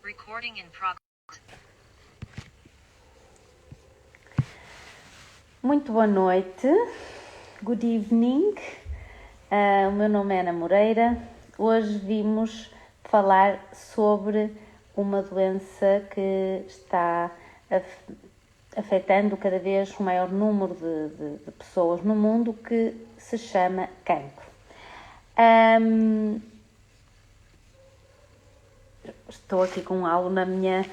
Recording in progress. Muito boa noite, good evening, o meu nome é Ana Moreira. Hoje vimos falar sobre uma doença que está afetando cada vez um maior número de pessoas no mundo, que se chama cancro. Estou aqui com algo na minha...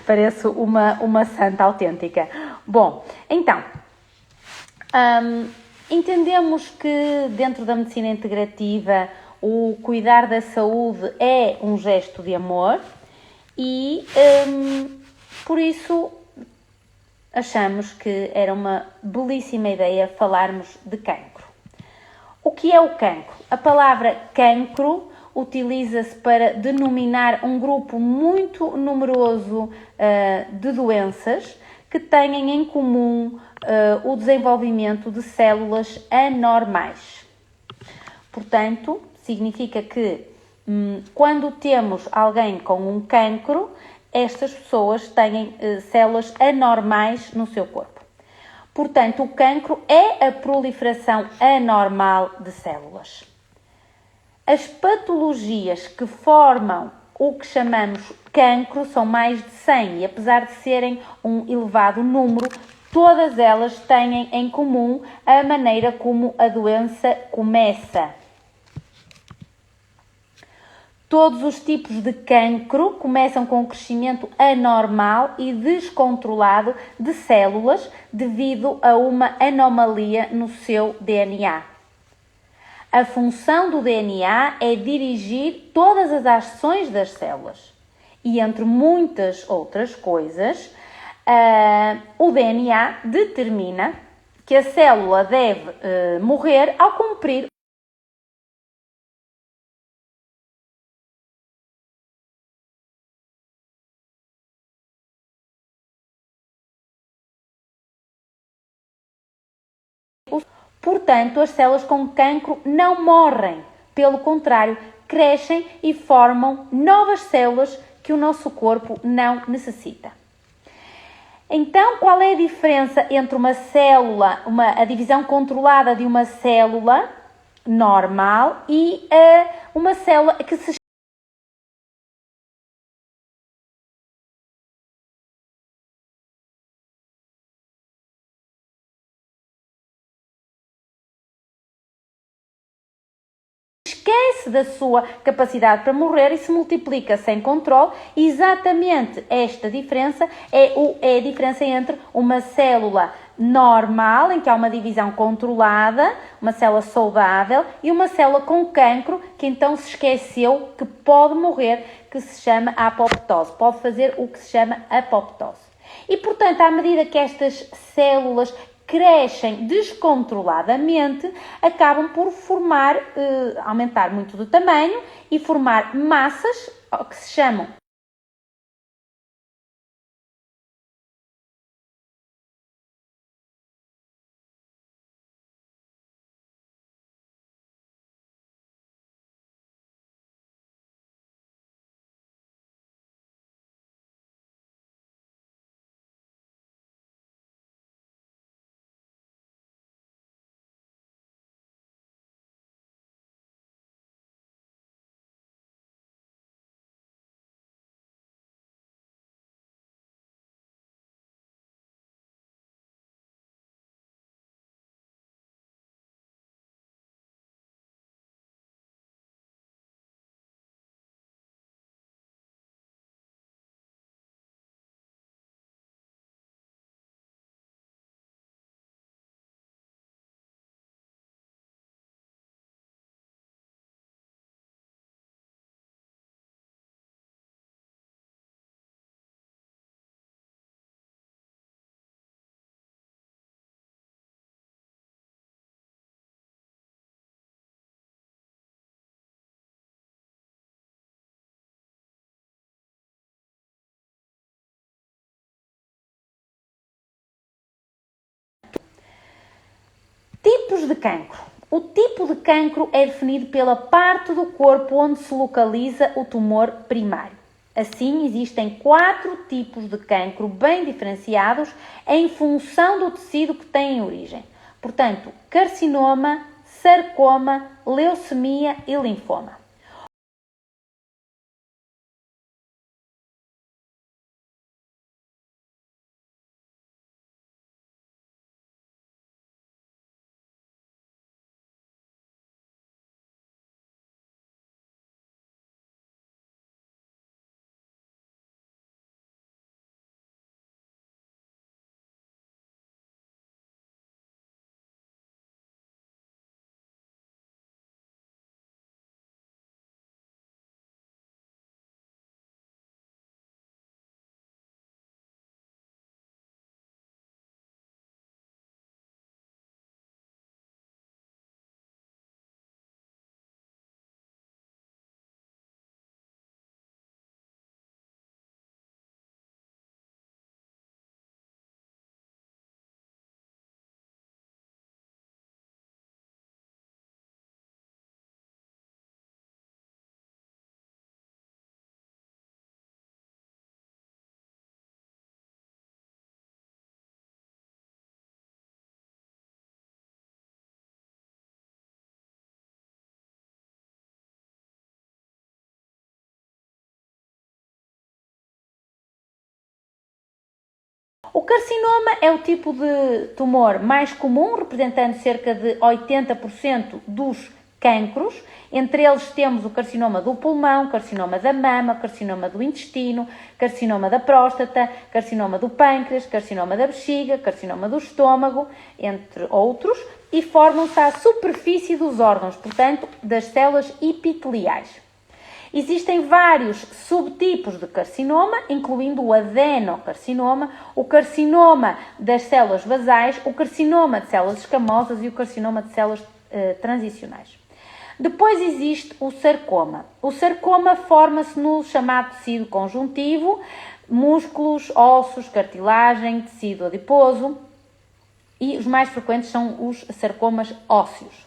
pareço uma santa autêntica. Bom, então, entendemos que dentro da medicina integrativa o cuidar da saúde é um gesto de amor e por isso achamos que era uma belíssima ideia falarmos de cancro. O que é o cancro? A palavra cancro utiliza-se para denominar um grupo muito numeroso de doenças que têm em comum o desenvolvimento de células anormais. Portanto, significa que quando temos alguém com um cancro, estas pessoas têm células anormais no seu corpo. Portanto, o cancro é a proliferação anormal de células. As patologias que formam o que chamamos cancro são mais de 100 e, apesar de serem um elevado número, todas elas têm em comum a maneira como a doença começa. Todos os tipos de cancro começam com um crescimento anormal e descontrolado de células devido a uma anomalia no seu DNA. A função do DNA é dirigir todas as ações das células. E entre muitas outras coisas, o DNA determina que a célula deve morrer ao cumprir Portanto, as células com cancro não morrem, pelo contrário, crescem e formam novas células que o nosso corpo não necessita. Então, qual é a diferença entre uma célula, a divisão controlada de uma célula normal e uma célula que se esquece da sua capacidade para morrer e se multiplica sem controle? Exatamente esta diferença é a diferença entre uma célula normal, em que há uma divisão controlada, uma célula saudável, e uma célula com cancro, que então se esqueceu que pode morrer, que se chama apoptose. Pode fazer o que se chama apoptose. E, portanto, à medida que estas células crescem descontroladamente, acabam por aumentar muito de tamanho e formar massas que se chamam tipos de cancro. O tipo de cancro é definido pela parte do corpo onde se localiza o tumor primário. Assim, existem 4 tipos de cancro bem diferenciados em função do tecido que tem origem. Portanto, carcinoma, sarcoma, leucemia e linfoma. O carcinoma é o tipo de tumor mais comum, representando cerca de 80% dos cancros. Entre eles temos o carcinoma do pulmão, carcinoma da mama, carcinoma do intestino, carcinoma da próstata, carcinoma do pâncreas, carcinoma da bexiga, carcinoma do estômago, entre outros, e formam-se à superfície dos órgãos, portanto, das células epiteliais. Existem vários subtipos de carcinoma, incluindo o adenocarcinoma, o carcinoma das células basais, o carcinoma de células escamosas e o carcinoma de células transicionais. Depois existe o sarcoma. O sarcoma forma-se no chamado tecido conjuntivo, músculos, ossos, cartilagem, tecido adiposo, e os mais frequentes são os sarcomas ósseos.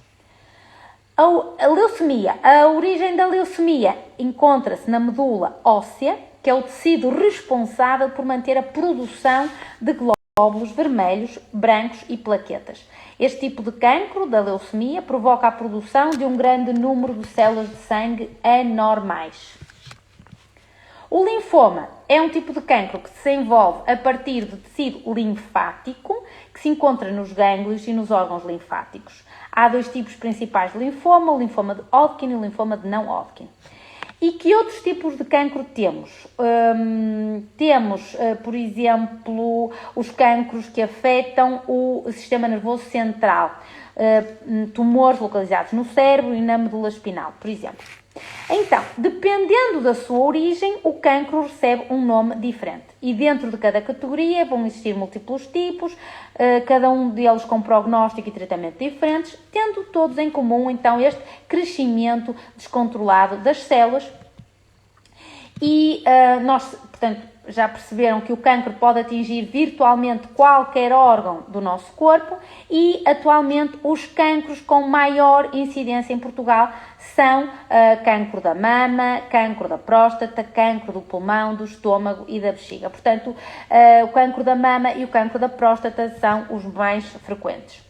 A leucemia. A origem da leucemia encontra-se na medula óssea, que é o tecido responsável por manter a produção de glóbulos vermelhos, brancos e plaquetas. Este tipo de cancro da leucemia provoca a produção de um grande número de células de sangue anormais. O linfoma é um tipo de cancro que se desenvolve a partir de tecido linfático que se encontra nos gânglios e nos órgãos linfáticos. Há 2 tipos principais de linfoma, o linfoma de Hodgkin e o linfoma de não Hodgkin. E que outros tipos de cancro temos? Por exemplo, os cancros que afetam o sistema nervoso central, tumores localizados no cérebro e na medula espinal, por exemplo. Então, dependendo da sua origem, o cancro recebe um nome diferente. E dentro de cada categoria vão existir múltiplos tipos, cada um deles com prognóstico e tratamento diferentes, tendo todos em comum, então, este crescimento descontrolado das células. E nós, portanto, já perceberam que o cancro pode atingir virtualmente qualquer órgão do nosso corpo e, atualmente, os cancros com maior incidência em Portugal são cancro da mama, cancro da próstata, cancro do pulmão, do estômago e da bexiga. Portanto, o cancro da mama e o cancro da próstata são os mais frequentes.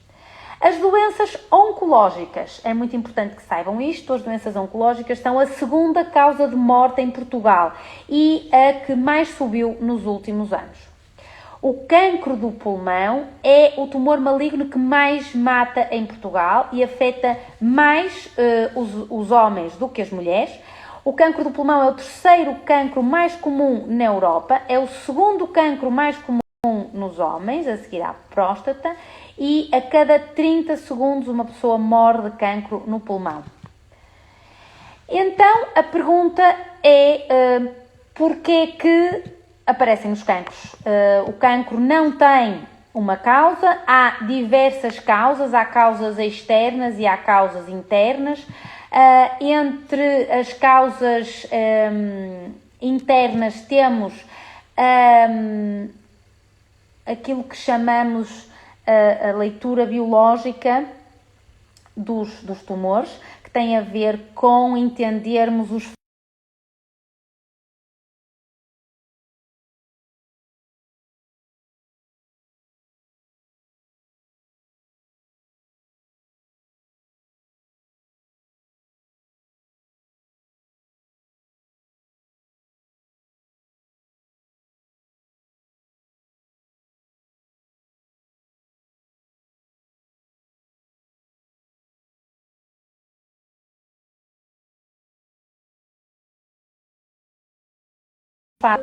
As doenças oncológicas, é muito importante que saibam isto, as doenças oncológicas são a segunda causa de morte em Portugal e a que mais subiu nos últimos anos. O cancro do pulmão é o tumor maligno que mais mata em Portugal e afeta mais os homens do que as mulheres. O cancro do pulmão é o terceiro cancro mais comum na Europa, é o segundo cancro mais comum nos homens, a seguir à próstata, e a cada 30 segundos uma pessoa morre de cancro no pulmão. Então, a pergunta é porquê que aparecem os cancros? O cancro não tem uma causa, há diversas causas, há causas externas e há causas internas. Entre as causas internas temos aquilo que chamamos a leitura biológica dos tumores, que tem a ver com entendermos os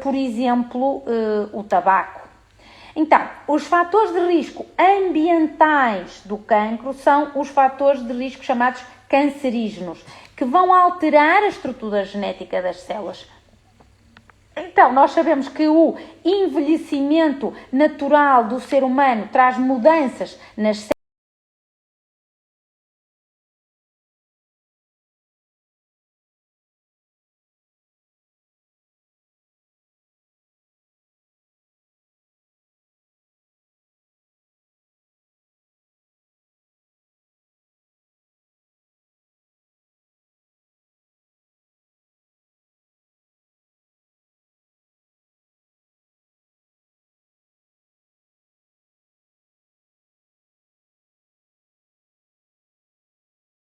por exemplo, o tabaco. Então, os fatores de risco ambientais do cancro são os fatores de risco chamados cancerígenos, que vão alterar a estrutura genética das células. Então, nós sabemos que o envelhecimento natural do ser humano traz mudanças nas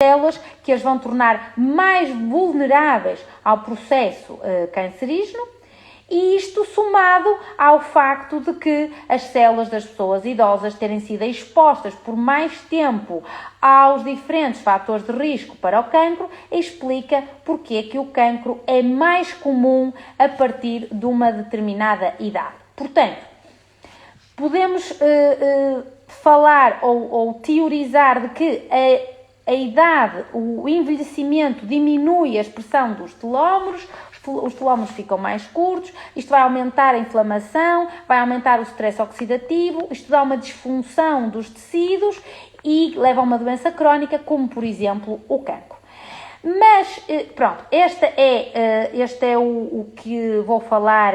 células que as vão tornar mais vulneráveis ao processo cancerígeno, e isto somado ao facto de que as células das pessoas idosas terem sido expostas por mais tempo aos diferentes fatores de risco para o cancro, explica porque é que o cancro é mais comum a partir de uma determinada idade. Portanto, podemos falar ou teorizar de que a idade, o envelhecimento diminui a expressão dos telómeros, os telómeros ficam mais curtos, isto vai aumentar a inflamação, vai aumentar o stress oxidativo, isto dá uma disfunção dos tecidos e leva a uma doença crónica, como por exemplo o cancro. Mas, pronto, este é o que vou falar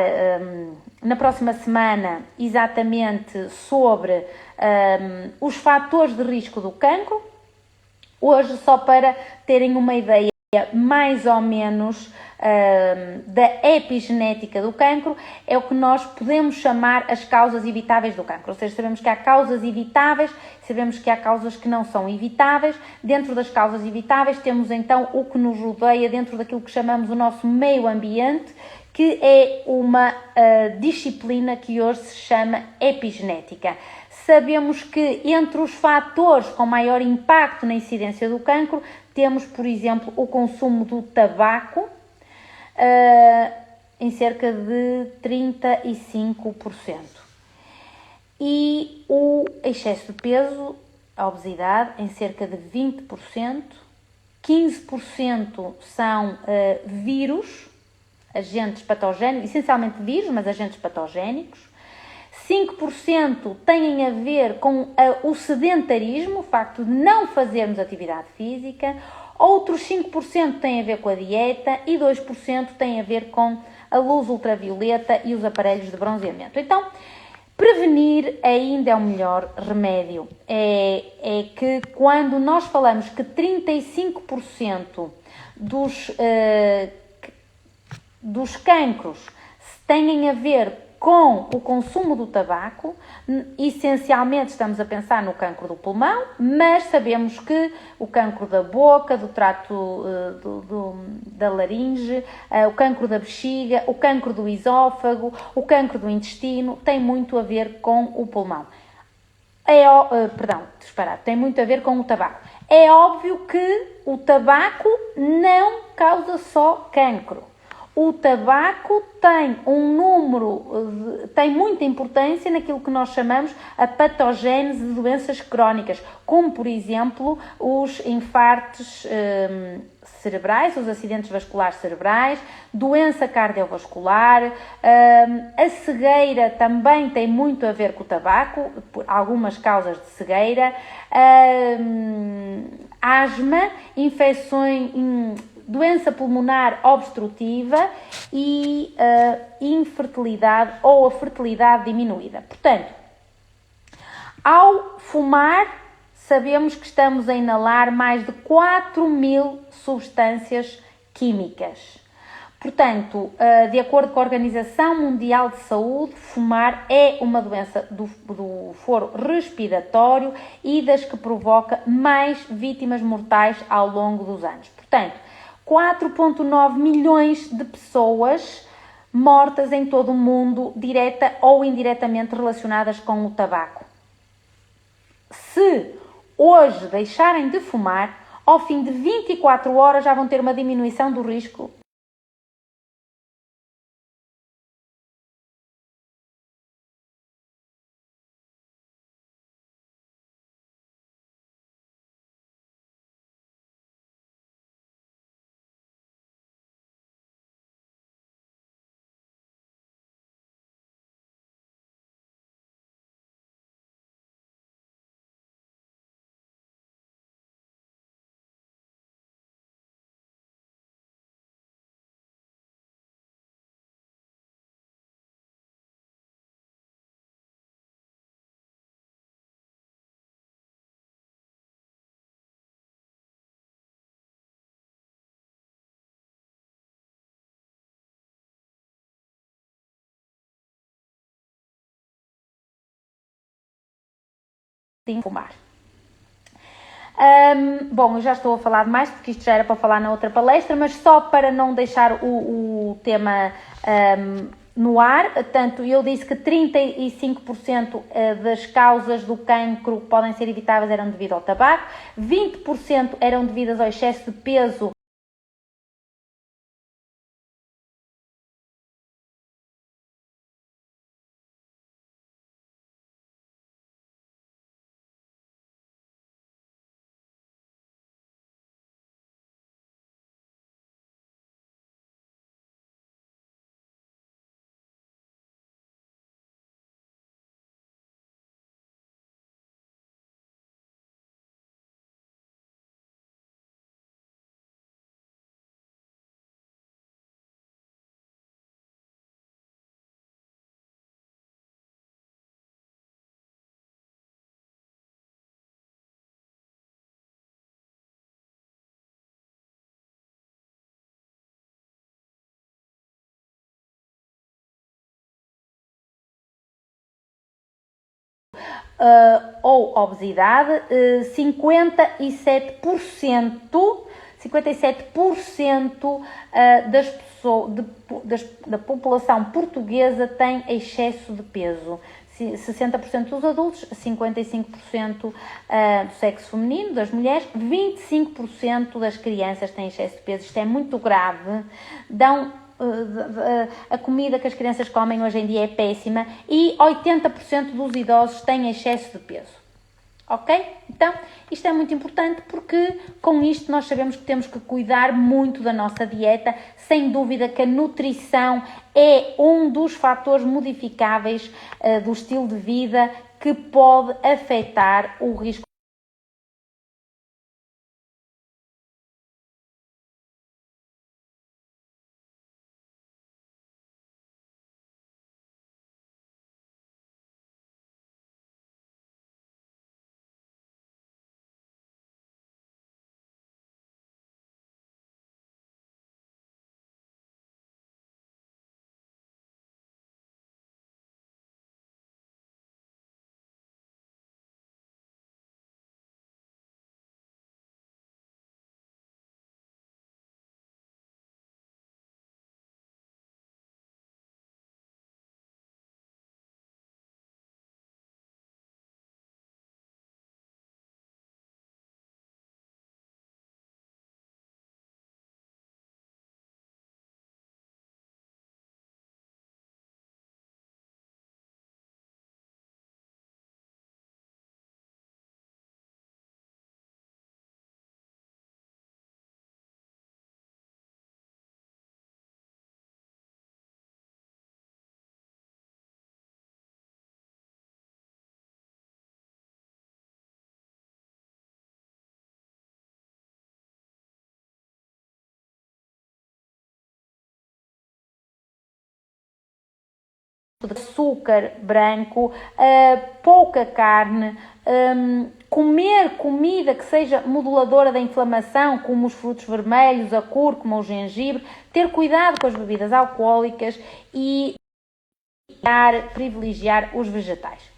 na próxima semana, exatamente sobre os fatores de risco do cancro. Hoje, só para terem uma ideia mais ou menos da epigenética do cancro, é o que nós podemos chamar as causas evitáveis do cancro. Ou seja, sabemos que há causas evitáveis, sabemos que há causas que não são evitáveis. Dentro das causas evitáveis temos então o que nos rodeia dentro daquilo que chamamos o nosso meio ambiente, que é uma disciplina que hoje se chama epigenética. Sabemos que entre os fatores com maior impacto na incidência do cancro, temos, por exemplo, o consumo do tabaco, em cerca de 35%. E o excesso de peso, a obesidade, em cerca de 20%. 15% são vírus, agentes patogénicos, essencialmente vírus, mas agentes patogénicos. 5% têm a ver com o sedentarismo, o facto de não fazermos atividade física. Outros 5% têm a ver com a dieta e 2% têm a ver com a luz ultravioleta e os aparelhos de bronzeamento. Então, prevenir ainda é o melhor remédio. É que quando nós falamos que 35% dos cancros têm a ver com o consumo do tabaco, essencialmente estamos a pensar no cancro do pulmão, mas sabemos que o cancro da boca, do trato da laringe, o cancro da bexiga, o cancro do esófago, o cancro do intestino, tem muito a ver com o pulmão. Tem muito a ver com o tabaco. É óbvio que o tabaco não causa só cancro. O tabaco tem muita importância naquilo que nós chamamos a patogénese de doenças crónicas, como por exemplo os infartos cerebrais, os acidentes vasculares cerebrais, doença cardiovascular, a cegueira também tem muito a ver com o tabaco, por algumas causas de cegueira, asma, infecções, doença pulmonar obstrutiva e infertilidade ou a fertilidade diminuída. Portanto, ao fumar, sabemos que estamos a inalar mais de 4.000 substâncias químicas. Portanto, de acordo com a Organização Mundial de Saúde, fumar é uma doença do foro respiratório e das que provoca mais vítimas mortais ao longo dos anos. Portanto, 4,9 milhões de pessoas mortas em todo o mundo, direta ou indiretamente relacionadas com o tabaco. Se hoje deixarem de fumar, ao fim de 24 horas já vão ter uma diminuição do risco de fumar. Bom, eu já estou a falar demais, porque isto já era para falar na outra palestra, mas só para não deixar o tema no ar, portanto, eu disse que 35% das causas do cancro que podem ser evitáveis eram devido ao tabaco, 20% eram devidas ao excesso de peso ou obesidade, 57% das pessoas, da população portuguesa tem excesso de peso. 60% dos adultos, 55% do sexo feminino, das mulheres, 25% das crianças têm excesso de peso. Isto é muito grave. A comida que as crianças comem hoje em dia é péssima e 80% dos idosos têm excesso de peso. Ok? Então, isto é muito importante porque com isto nós sabemos que temos que cuidar muito da nossa dieta. Sem dúvida que a nutrição é um dos fatores modificáveis do estilo de vida que pode afetar o risco de açúcar branco, pouca carne, comer comida que seja moduladora da inflamação, como os frutos vermelhos, a cúrcuma, o gengibre, ter cuidado com as bebidas alcoólicas e privilegiar os vegetais.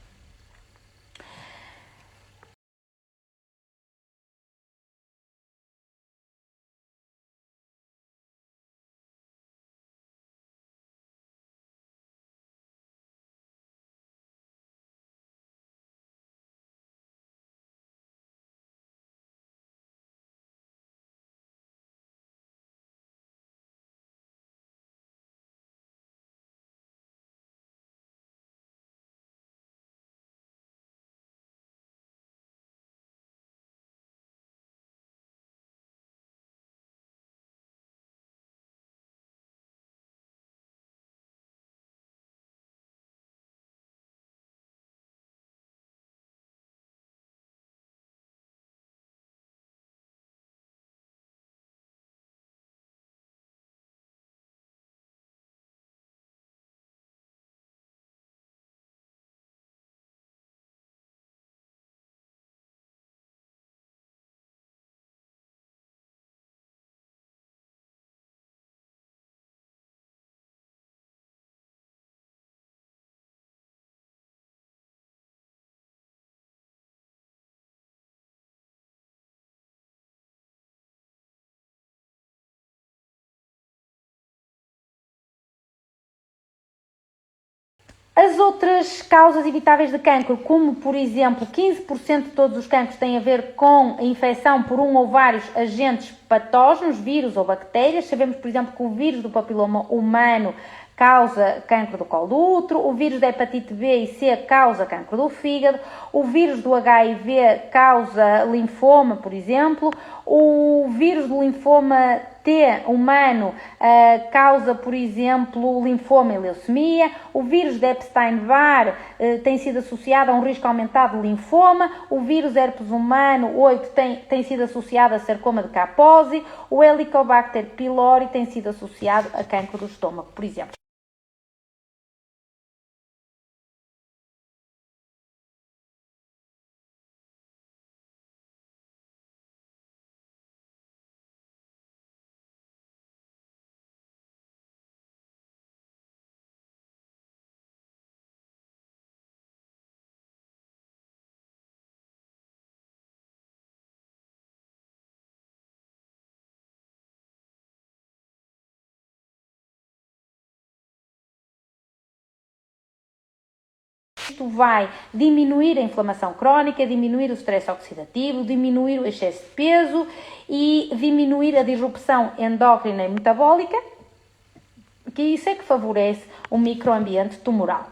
As outras causas evitáveis de cancro, como por exemplo 15% de todos os cancros têm a ver com a infecção por um ou vários agentes patógenos, vírus ou bactérias. Sabemos, por exemplo, que o vírus do papiloma humano causa cancro do colo do útero, o vírus da hepatite B e C causa cancro do fígado, o vírus do HIV causa linfoma, por exemplo, o vírus do linfoma T humano causa, por exemplo, linfoma e leucemia, o vírus de Epstein-Barr tem sido associado a um risco aumentado de linfoma, o vírus herpes humano 8 tem sido associado a sarcoma de Kaposi, o Helicobacter pylori tem sido associado a cancro do estômago, por exemplo. Isto vai diminuir a inflamação crónica, diminuir o stress oxidativo, diminuir o excesso de peso e diminuir a disrupção endócrina e metabólica, que isso é que favorece o microambiente tumoral.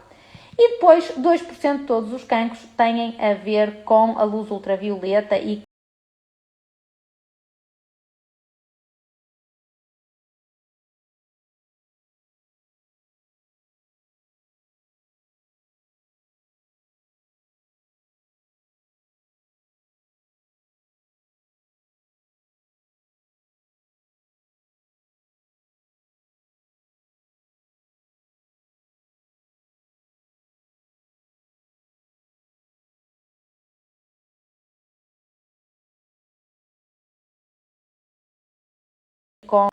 E depois, 2% de todos os cancros têm a ver com a luz ultravioleta e com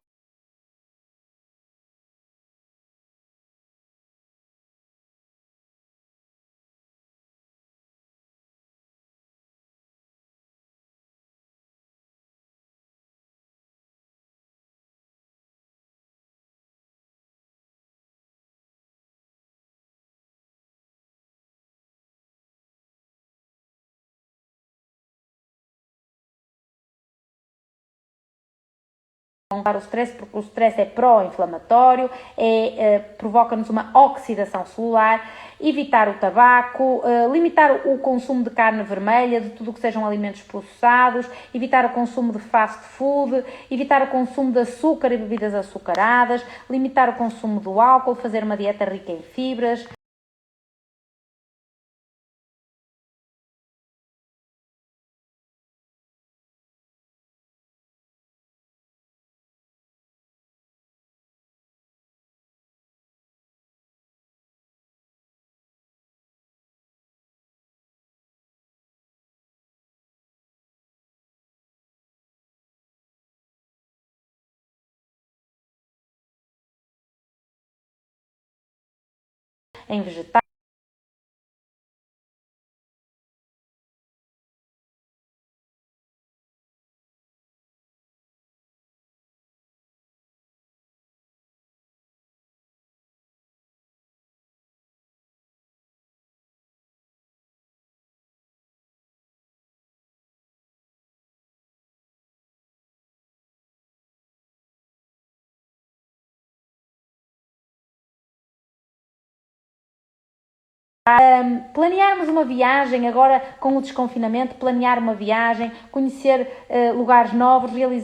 o stress, porque o stress é pró-inflamatório, provoca-nos uma oxidação celular, evitar o tabaco, limitar o consumo de carne vermelha, de tudo o que sejam alimentos processados, evitar o consumo de fast food, evitar o consumo de açúcar e bebidas açucaradas, limitar o consumo do álcool, fazer uma dieta rica em fibras. Em vegetais. Planearmos uma viagem, agora com o desconfinamento, planear uma viagem, conhecer lugares novos, realizar